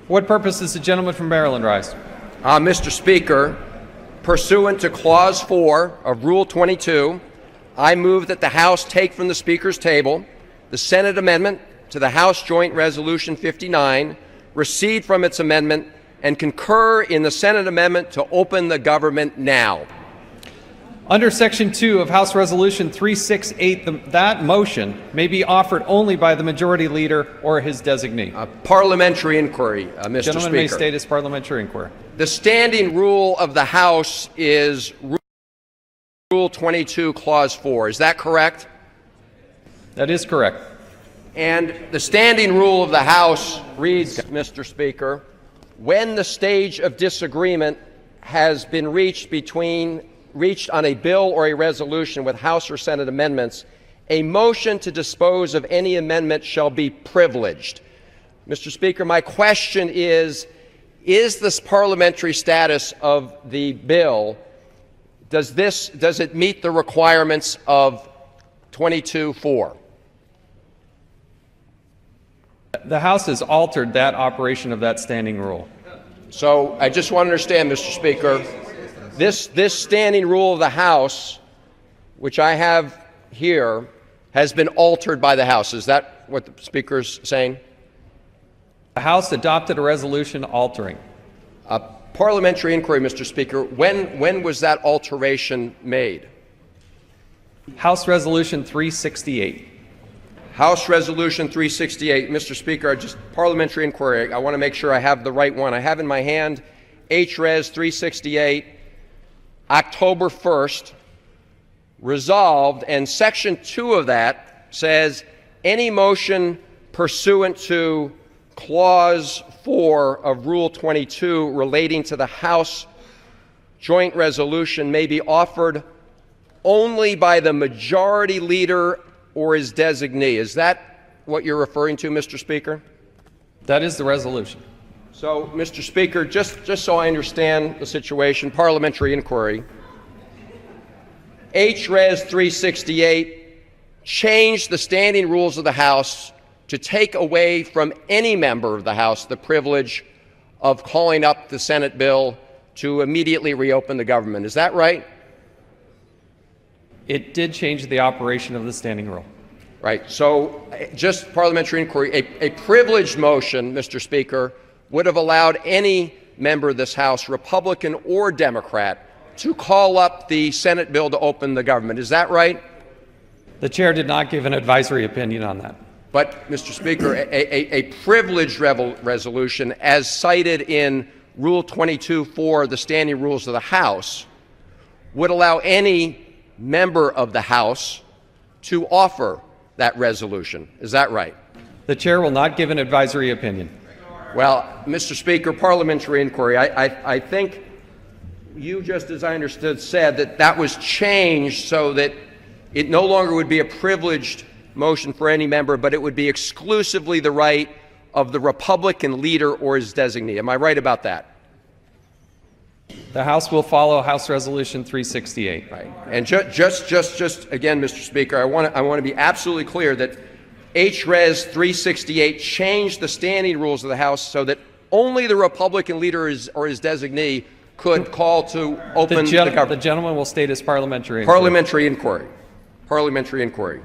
What purpose does the gentleman from Maryland rise? Mr. Speaker, pursuant to Clause 4 of Rule 22, I move that the House take from the Speaker's table the Senate amendment to the House Joint Resolution 59, recede from its amendment, and concur in the Senate amendment to open the government now. Under Section 2 of House Resolution 368, that motion may be offered only by the Majority Leader or his designee. Parliamentary inquiry, Mr. Gentleman Speaker. may state his parliamentary inquiry. The standing rule of the House is Rule 22, Clause 4. Is that correct? That is correct. And the standing rule of the House reads, Mr. Speaker, when the stage of disagreement has been reached on a bill or a resolution with House or Senate amendments, a motion to dispose of any amendment shall be privileged. Mr. Speaker, my question is this parliamentary status of the bill, does it meet the requirements of 22-4? The House has altered that operation of that standing rule. So I just want to understand, Mr. Speaker, this standing rule of the House, which I have here, has been altered by the House. Is that what the Speaker's saying? The House adopted a resolution altering. Parliamentary inquiry, Mr. Speaker. When was that alteration made? House Resolution 368. House Resolution 368. Mr. Speaker, just parliamentary inquiry. I want to make sure I have the right one. I have in my hand H-Res 368, October 1st, resolved, and Section 2 of that says any motion pursuant to Clause 4 of Rule 22 relating to the House Joint Resolution may be offered only by the Majority Leader or his designee. Is that what you're referring to, Mr. Speaker? That is the resolution. So, Mr. Speaker, just so I understand the situation, parliamentary inquiry, H-Res 368 changed the standing rules of the House to take away from any member of the House the privilege of calling up the Senate bill to immediately reopen the government. Is that right? It did change the operation of the standing rule. Right. So just parliamentary inquiry, a privileged motion, Mr. Speaker, would have allowed any member of this House, Republican or Democrat, to call up the Senate bill to open the government. Is that right? The chair did not give an advisory opinion on that. But, Mr. Speaker, a privileged resolution, as cited in Rule 22-4, the standing rules of the House, would allow any member of the House to offer that resolution. Is that right? The chair will not give an advisory opinion. Well, Mr. Speaker, parliamentary inquiry, I think you, just as I understood, said that was changed so that it no longer would be a privileged motion for any member, but it would be exclusively the right of the Republican leader or his designee. Am I right about that? The House will follow House Resolution 368. Right. And just again, Mr. Speaker, I want to be absolutely clear that H-Res 368 changed the standing rules of the House so that only the Republican leader or his designee could call to open the government. The gentleman will state his parliamentary inquiry. Parliamentary inquiry. Parliamentary inquiry.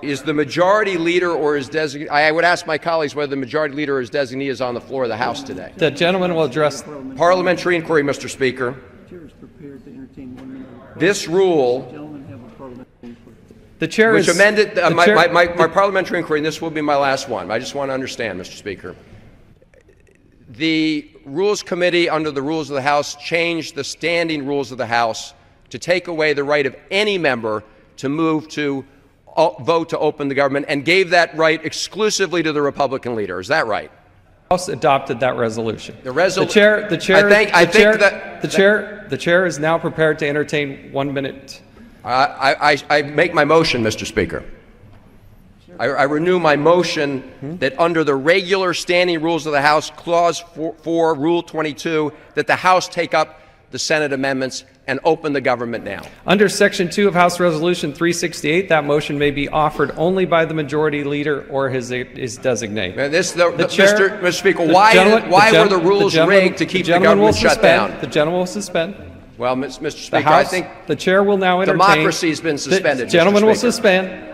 Is the Majority Leader or his designee? I would ask my colleagues whether the Majority Leader or his designee is on the floor of the House today. The gentleman will address Parliamentary inquiry, Mr. Speaker. This rule, the chair which is amended my parliamentary inquiry, and this will be my last one. I just want to understand, Mr. Speaker. The Rules Committee, under the rules of the House, changed the standing rules of the House to take away the right of any member to move to vote to open the government, and gave that right exclusively to the Republican leader. Is that right? The House adopted that resolution. The chair is now prepared to entertain 1 minute. I make my motion, Mr. Speaker. I renew my motion that under the regular standing rules of the House, Clause 4, Rule 22, that the House take up the Senate amendments and open the government now. Under Section 2 of House Resolution 368, that motion may be offered only by the Majority Leader or his designee. Mr. Speaker, why were the rules rigged to keep the government shut down? The gentleman will suspend. Well, Mr. Speaker, I think the chair will now entertain. democracy has been suspended. The gentleman will suspend.